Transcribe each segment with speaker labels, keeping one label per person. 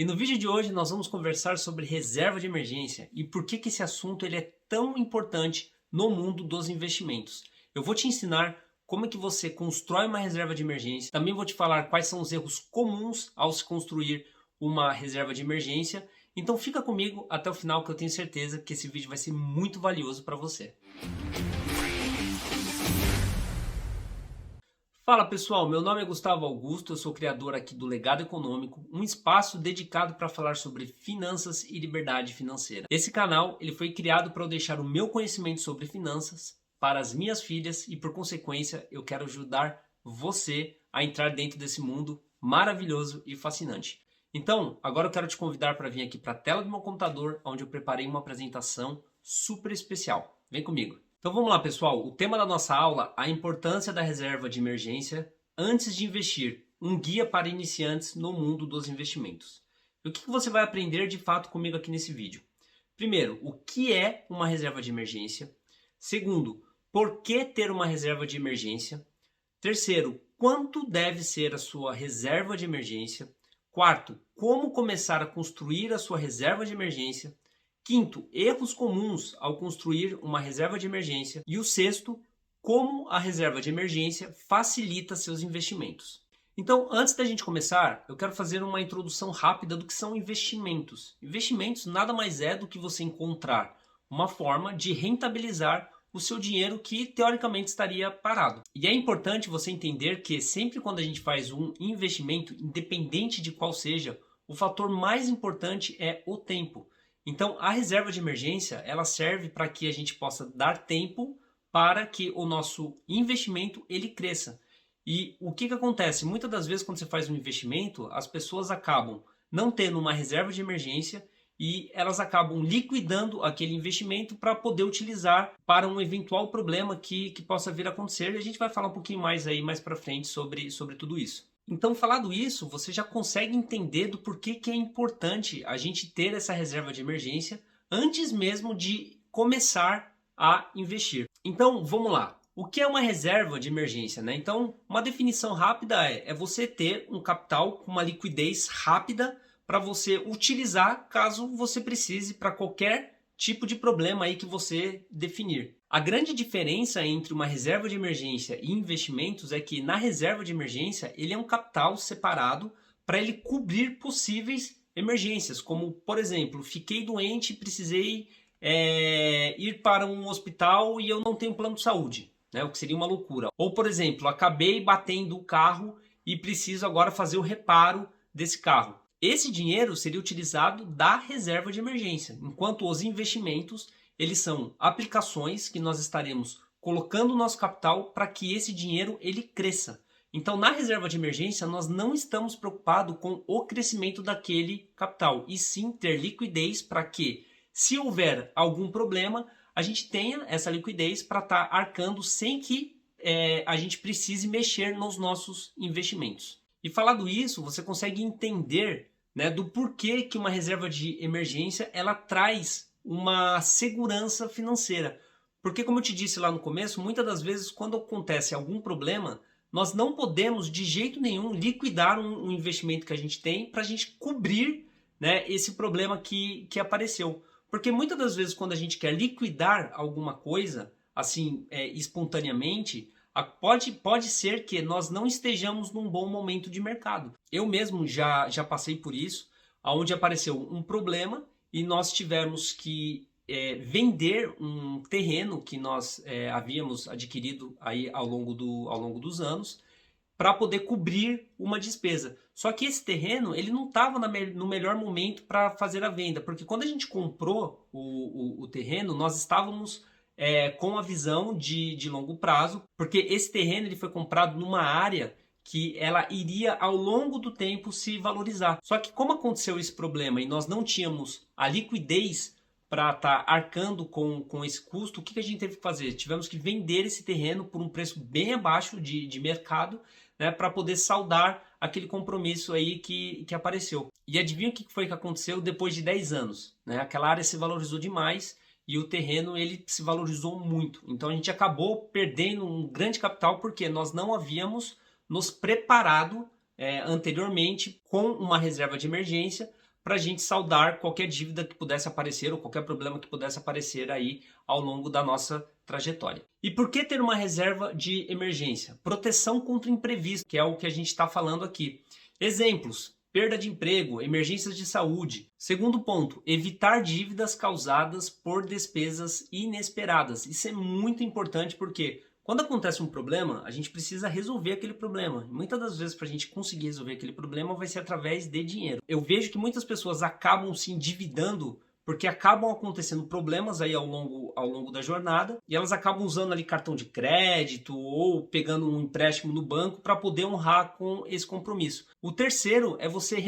Speaker 1: E no vídeo de hoje nós vamos conversar sobre reserva de emergência e por que esse assunto ele é tão importante no mundo dos investimentos. Eu vou te ensinar como é que você constrói uma reserva de emergência. Também vou te falar quais são os erros comuns ao se construir uma reserva de emergência. Então fica comigo até o final que eu tenho certeza que esse vídeo vai ser muito valioso para você. Fala pessoal, meu nome é Gustavo Augusto, eu sou criador aqui do Legado Econômico, um espaço dedicado para falar sobre finanças e liberdade financeira. Esse canal ele foi criado para eu deixar o meu conhecimento sobre finanças para as minhas filhas e por consequência eu quero ajudar você a entrar dentro desse mundo maravilhoso e fascinante. Então, agora eu quero te convidar para vir aqui para a tela do meu computador, onde eu preparei uma apresentação super especial. Vem comigo! Então vamos lá, pessoal. O tema da nossa aula, a importância da reserva de emergência antes de investir. Um guia para iniciantes no mundo dos investimentos. E o que você vai aprender de fato comigo aqui nesse vídeo? Primeiro, o que é uma reserva de emergência? Segundo, por que ter uma reserva de emergência? Terceiro, quanto deve ser a sua reserva de emergência? Quarto, como começar a construir a sua reserva de emergência? Quinto, erros comuns ao construir uma reserva de emergência. E o sexto, como a reserva de emergência facilita seus investimentos. Então, antes da gente começar, eu quero fazer uma introdução rápida do que são investimentos. Investimentos nada mais é do que você encontrar uma forma de rentabilizar o seu dinheiro que teoricamente estaria parado. E é importante você entender que sempre quando a gente faz um investimento, independente de qual seja, o fator mais importante é o tempo. Então, a reserva de emergência, ela serve para que a gente possa dar tempo para que o nosso investimento ele cresça. E o que acontece? Muitas das vezes, quando você faz um investimento, as pessoas acabam não tendo uma reserva de emergência e elas acabam liquidando aquele investimento para poder utilizar para um eventual problema que possa vir a acontecer. E a gente vai falar um pouquinho mais aí mais para frente sobre tudo isso. Então, falado isso, você já consegue entender do porquê que é importante a gente ter essa reserva de emergência antes mesmo de começar a investir. Então, vamos lá. O que é uma reserva de emergência, né? Então, uma definição rápida é você ter um capital com uma liquidez rápida para você utilizar caso você precise para qualquer tipo de problema aí que você definir. A grande diferença entre uma reserva de emergência e investimentos é que na reserva de emergência ele é um capital separado para ele cobrir possíveis emergências, como por exemplo, fiquei doente e precisei ir para um hospital e eu não tenho plano de saúde, né? O que seria uma loucura. Ou por exemplo, acabei batendo o carro e preciso agora fazer o reparo desse carro. Esse dinheiro seria utilizado da reserva de emergência, enquanto os investimentos eles são aplicações que nós estaremos colocando o nosso capital para que esse dinheiro ele cresça. Então, na reserva de emergência, nós não estamos preocupados com o crescimento daquele capital, e sim ter liquidez para que, se houver algum problema, a gente tenha essa liquidez para estar arcando sem que a gente precise mexer nos nossos investimentos. E falado isso, você consegue entender, né, do porquê que uma reserva de emergência ela traz uma segurança financeira. Porque, como eu te disse lá no começo, muitas das vezes quando acontece algum problema, nós não podemos de jeito nenhum liquidar um investimento que a gente tem para a gente cobrir, né, esse problema que apareceu. Porque muitas das vezes quando a gente quer liquidar alguma coisa, assim, espontaneamente, pode ser que nós não estejamos num bom momento de mercado. Eu mesmo já passei por isso, onde apareceu um problema e nós tivemos que vender um terreno que nós havíamos adquirido aí ao longo dos anos para poder cobrir uma despesa. Só que esse terreno ele não estava no melhor momento para fazer a venda, porque quando a gente comprou o terreno, nós estávamos com a visão de longo prazo, porque esse terreno ele foi comprado numa área que ela iria ao longo do tempo se valorizar. Só que como aconteceu esse problema e nós não tínhamos a liquidez para estar arcando com esse custo, o que a gente teve que fazer? Tivemos que vender esse terreno por um preço bem abaixo de mercado, né, para poder saldar aquele compromisso aí que apareceu. E adivinha o que foi que aconteceu depois de 10 anos? Né? Aquela área se valorizou demais e o terreno ele se valorizou muito. Então a gente acabou perdendo um grande capital porque nós não havíamos nos preparado anteriormente com uma reserva de emergência para a gente saldar qualquer dívida que pudesse aparecer ou qualquer problema que pudesse aparecer aí ao longo da nossa trajetória. E por que ter uma reserva de emergência? Proteção contra imprevisto, que é o que a gente está falando aqui. Exemplos: perda de emprego, emergências de saúde. Segundo ponto, evitar dívidas causadas por despesas inesperadas. Isso é muito importante porque quando acontece um problema, a gente precisa resolver aquele problema. E muitas das vezes, para a gente conseguir resolver aquele problema, vai ser através de dinheiro. Eu vejo que muitas pessoas acabam se endividando porque acabam acontecendo problemas aí ao longo da jornada e elas acabam usando ali cartão de crédito ou pegando um empréstimo no banco para poder honrar com esse compromisso. O terceiro é você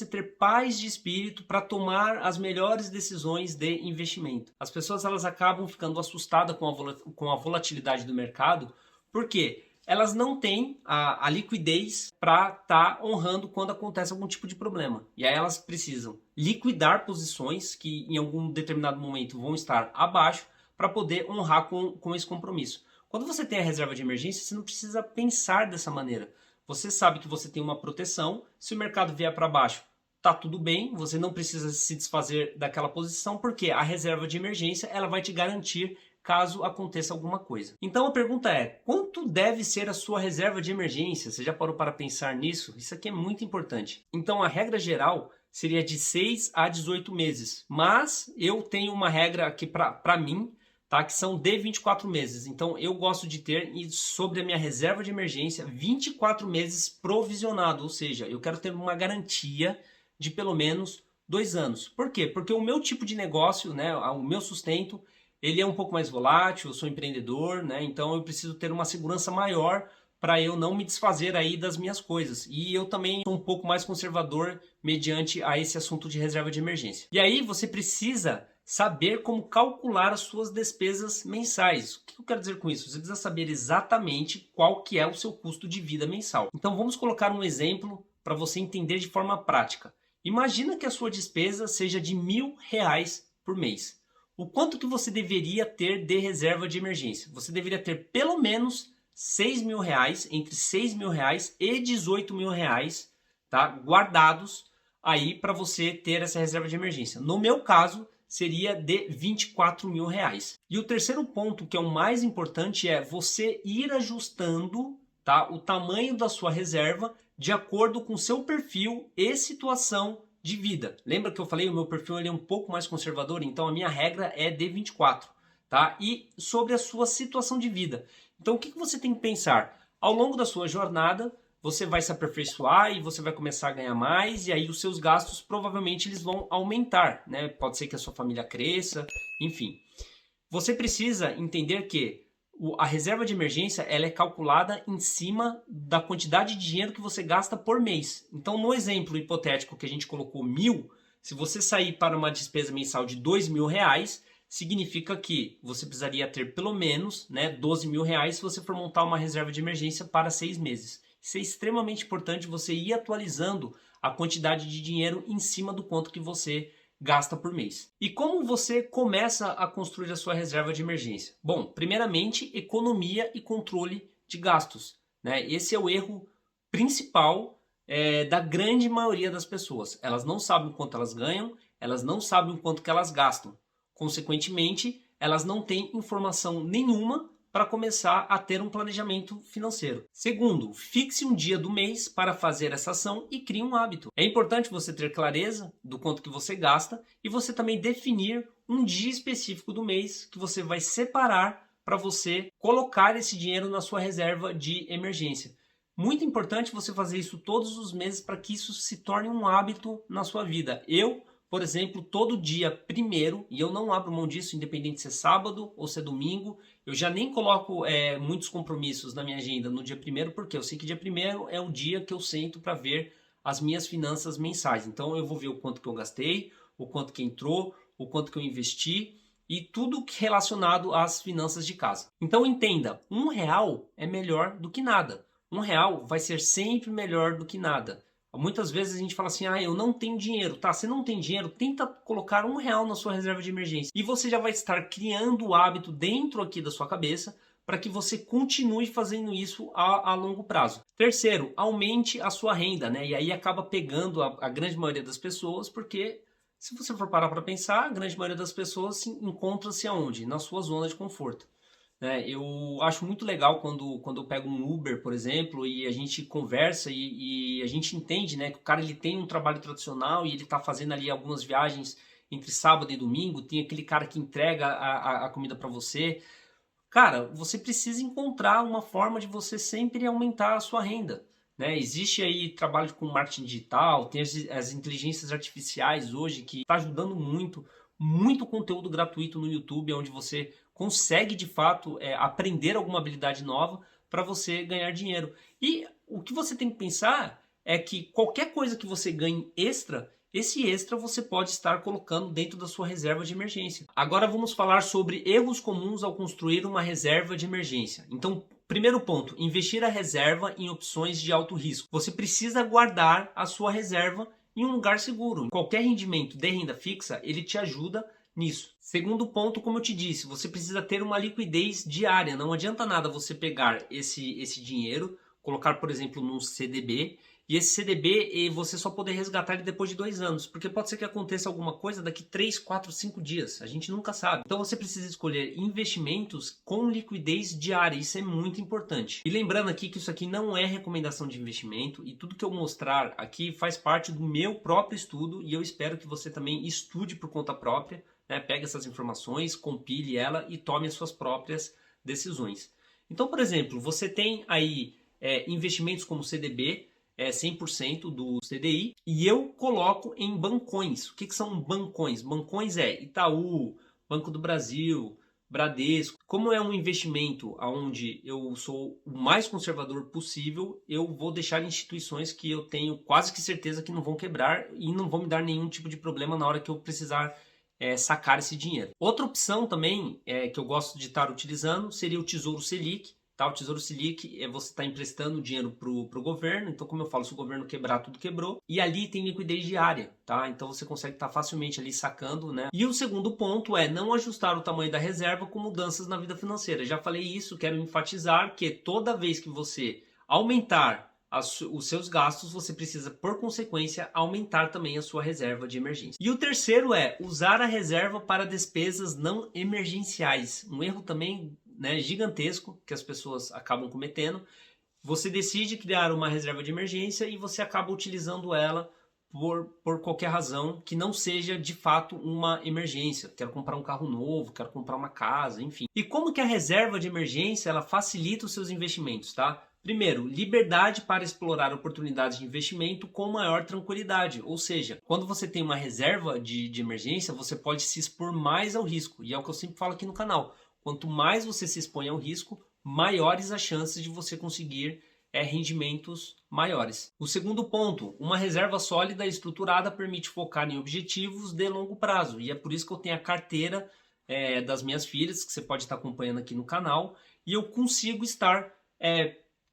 Speaker 1: ter paz de espírito para tomar as melhores decisões de investimento. As pessoas elas acabam ficando assustadas com a volatilidade do mercado, porque elas não têm a liquidez para estar honrando quando acontece algum tipo de problema. E aí elas precisam liquidar posições que em algum determinado momento vão estar abaixo para poder honrar com esse compromisso. Quando você tem a reserva de emergência, você não precisa pensar dessa maneira. Você sabe que você tem uma proteção. Se o mercado vier para baixo, tá tudo bem. Você não precisa se desfazer daquela posição, porque a reserva de emergência ela vai te garantir caso aconteça alguma coisa. Então a pergunta é: quanto deve ser a sua reserva de emergência? Você já parou para pensar nisso? Isso aqui é muito importante. Então a regra geral seria de 6 a 18 meses. Mas eu tenho uma regra aqui para mim, tá? Que são de 24 meses. Então eu gosto de ter sobre a minha reserva de emergência 24 meses provisionado. Ou seja, eu quero ter uma garantia de pelo menos 2 anos. Por quê? Porque o meu tipo de negócio, né, o meu sustento, ele é um pouco mais volátil, eu sou empreendedor, né? Então eu preciso ter uma segurança maior para eu não me desfazer aí das minhas coisas. E eu também sou um pouco mais conservador mediante a esse assunto de reserva de emergência. E aí você precisa saber como calcular as suas despesas mensais. O que eu quero dizer com isso? Você precisa saber exatamente qual que é o seu custo de vida mensal. Então vamos colocar um exemplo para você entender de forma prática. Imagina que a sua despesa seja de R$1.000 por mês. O quanto que você deveria ter de reserva de emergência? Você deveria ter pelo menos R$6.000, entre R$6.000 e R$18.000, tá? Guardados aí para você ter essa reserva de emergência. No meu caso, seria de R$24.000. E o terceiro ponto, que é o mais importante, é você ir ajustando, tá, o tamanho da sua reserva de acordo com o seu perfil e situação de vida. Lembra que eu falei, o meu perfil ele é um pouco mais conservador, então a minha regra é de 24, tá? E sobre a sua situação de vida. Então o que você tem que pensar? Ao longo da sua jornada, você vai se aperfeiçoar e você vai começar a ganhar mais, e aí os seus gastos provavelmente eles vão aumentar, né? Pode ser que a sua família cresça, enfim. Você precisa entender que a reserva de emergência ela é calculada em cima da quantidade de dinheiro que você gasta por mês. Então, no exemplo hipotético que a gente colocou 1.000, se você sair para uma despesa mensal de R$2.000, significa que você precisaria ter pelo menos, né, R$12.000 se você for montar uma reserva de emergência para 6 meses. Isso é extremamente importante, você ir atualizando a quantidade de dinheiro em cima do quanto que você gasta por mês. E como você começa a construir a sua reserva de emergência? Bom, primeiramente, economia e controle de gastos, né? Esse é o erro principal da grande maioria das pessoas. Elas não sabem o quanto elas ganham, elas não sabem o quanto que elas gastam. Consequentemente, elas não têm informação nenhuma para começar a ter um planejamento financeiro. Segundo, fixe um dia do mês para fazer essa ação e crie um hábito. É importante você ter clareza do quanto que você gasta e você também definir um dia específico do mês que você vai separar para você colocar esse dinheiro na sua reserva de emergência. Muito importante você fazer isso todos os meses para que isso se torne um hábito na sua vida. Eu, por exemplo, todo dia primeiro, e eu não abro mão disso, independente se é sábado ou se é domingo, eu já nem coloco muitos compromissos na minha agenda no dia primeiro, porque eu sei que dia primeiro é o dia que eu sento para ver as minhas finanças mensais. Então eu vou ver o quanto que eu gastei, o quanto que entrou, o quanto que eu investi e tudo relacionado às finanças de casa. Então entenda, R$1 é melhor do que nada. R$1 vai ser sempre melhor do que nada. Muitas vezes a gente fala assim, eu não tenho dinheiro. Tá, você não tem dinheiro, tenta colocar R$1 na sua reserva de emergência. E você já vai estar criando o hábito dentro aqui da sua cabeça para que você continue fazendo isso a longo prazo. Terceiro, aumente a sua renda, né? E aí acaba pegando a grande maioria das pessoas, porque se você for parar para pensar, a grande maioria das pessoas encontra-se aonde? Na sua zona de conforto. Né? Eu acho muito legal quando eu pego um Uber, por exemplo, e a gente conversa e a gente entende, né, que o cara ele tem um trabalho tradicional e ele está fazendo ali algumas viagens entre sábado e domingo, tem aquele cara que entrega a comida para você. Cara, você precisa encontrar uma forma de você sempre aumentar a sua renda. Né? Existe aí trabalho com marketing digital, tem as inteligências artificiais hoje que está ajudando muito, muito conteúdo gratuito no YouTube, onde você consegue de fato aprender alguma habilidade nova para você ganhar dinheiro. E o que você tem que pensar é que qualquer coisa que você ganhe extra, esse extra você pode estar colocando dentro da sua reserva de emergência. Agora vamos falar sobre erros comuns ao construir uma reserva de emergência. Então, primeiro ponto, investir a reserva em opções de alto risco. Você precisa guardar a sua reserva em um lugar seguro. Qualquer rendimento de renda fixa, ele te ajuda nisso. Segundo ponto, como eu te disse, você precisa ter uma liquidez diária. Não adianta nada você pegar esse dinheiro, colocar, por exemplo, num CDB, e esse CDB você só poder resgatar ele depois de 2 anos, porque pode ser que aconteça alguma coisa daqui 3, 4, 5 dias, a gente nunca sabe. Então você precisa escolher investimentos com liquidez diária, isso é muito importante. E lembrando aqui que isso aqui não é recomendação de investimento, e tudo que eu mostrar aqui faz parte do meu próprio estudo, e eu espero que você também estude por conta própria, né? Pegue essas informações, compile ela e tome as suas próprias decisões. Então, por exemplo, você tem aí investimentos como CDB, 100% do CDI, e eu coloco em bancões. O que são bancões? Bancões é Itaú, Banco do Brasil, Bradesco. Como é um investimento onde eu sou o mais conservador possível, eu vou deixar instituições que eu tenho quase que certeza que não vão quebrar e não vão me dar nenhum tipo de problema na hora que eu precisar sacar esse dinheiro. Outra opção também que eu gosto de estar utilizando seria o Tesouro Selic. Tá? O Tesouro Selic é você estar emprestando dinheiro para o governo. Então, como eu falo, se o governo quebrar, tudo quebrou. E ali tem liquidez diária. Tá? Então, você consegue estar facilmente ali sacando. Né? E o segundo ponto é não ajustar o tamanho da reserva com mudanças na vida financeira. Já falei isso, quero enfatizar que toda vez que você aumentar os seus gastos, você precisa, por consequência, aumentar também a sua reserva de emergência. E o terceiro é usar a reserva para despesas não emergenciais. Um erro também, né, gigantesco que as pessoas acabam cometendo. Você decide criar uma reserva de emergência e você acaba utilizando ela por qualquer razão que não seja de fato uma emergência. Quero comprar um carro novo, quero comprar uma casa, enfim. E como que a reserva de emergência ela facilita os seus investimentos, tá? Primeiro, liberdade para explorar oportunidades de investimento com maior tranquilidade. Ou seja, quando você tem uma reserva de emergência, você pode se expor mais ao risco. E é o que eu sempre falo aqui no canal. Quanto mais você se expõe ao risco, maiores as chances de você conseguir rendimentos maiores. O segundo ponto, uma reserva sólida e estruturada permite focar em objetivos de longo prazo. E é por isso que eu tenho a carteira das minhas filhas, que você pode estar acompanhando aqui no canal. E eu consigo estar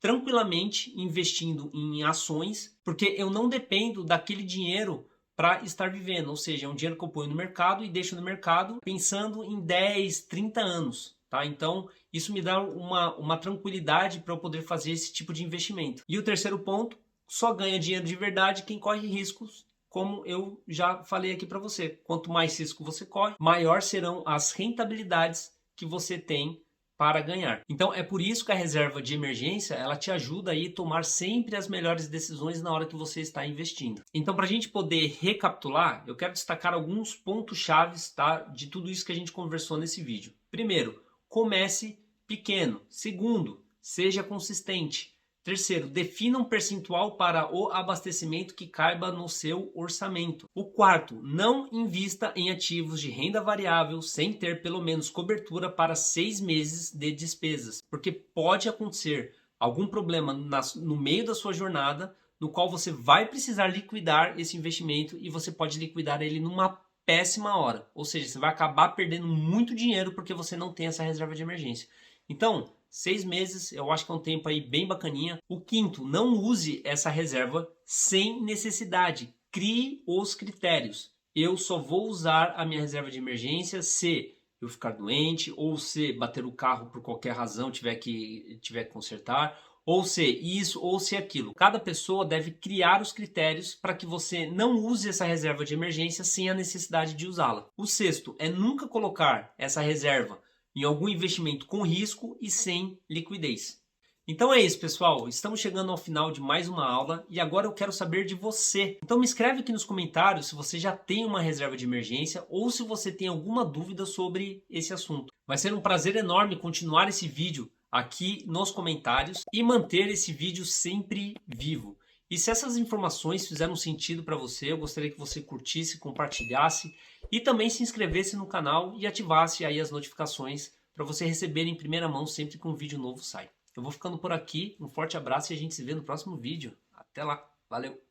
Speaker 1: tranquilamente investindo em ações, porque eu não dependo daquele dinheiro para estar vivendo, ou seja, é um dinheiro que eu ponho no mercado e deixo no mercado pensando em 10, 30 anos, tá? Então, isso me dá uma tranquilidade para eu poder fazer esse tipo de investimento. E o terceiro ponto, só ganha dinheiro de verdade quem corre riscos, como eu já falei aqui para você. Quanto mais risco você corre, maior serão as rentabilidades que você tem para ganhar. Então é por isso que a reserva de emergência ela te ajuda aí a tomar sempre as melhores decisões na hora que você está investindo. Então, para a gente poder recapitular, eu quero destacar alguns pontos chaves, tá, de tudo isso que a gente conversou nesse vídeo. Primeiro, comece pequeno. Segundo, seja consistente. Terceiro, defina um percentual para o abastecimento que caiba no seu orçamento. O quarto, não invista em ativos de renda variável sem ter pelo menos cobertura para 6 meses de despesas, porque pode acontecer algum problema no meio da sua jornada, no qual você vai precisar liquidar esse investimento e você pode liquidar ele numa péssima hora. Ou seja, você vai acabar perdendo muito dinheiro porque você não tem essa reserva de emergência. Então, 6 meses, eu acho que é um tempo aí bem bacaninha. O quinto, não use essa reserva sem necessidade. Crie os critérios. Eu só vou usar a minha reserva de emergência se eu ficar doente, ou se bater o carro por qualquer razão tiver que consertar, ou se isso, ou se aquilo. Cada pessoa deve criar os critérios para que você não use essa reserva de emergência sem a necessidade de usá-la. O sexto é nunca colocar essa reserva em algum investimento com risco e sem liquidez. Então é isso, pessoal. Estamos chegando ao final de mais uma aula e agora eu quero saber de você. Então me escreve aqui nos comentários se você já tem uma reserva de emergência ou se você tem alguma dúvida sobre esse assunto. Vai ser um prazer enorme continuar esse vídeo aqui nos comentários e manter esse vídeo sempre vivo. E se essas informações fizeram sentido para você, eu gostaria que você curtisse, compartilhasse e também se inscrevesse no canal e ativasse aí as notificações para você receber em primeira mão sempre que um vídeo novo sai. Eu vou ficando por aqui, um forte abraço e a gente se vê no próximo vídeo. Até lá, valeu!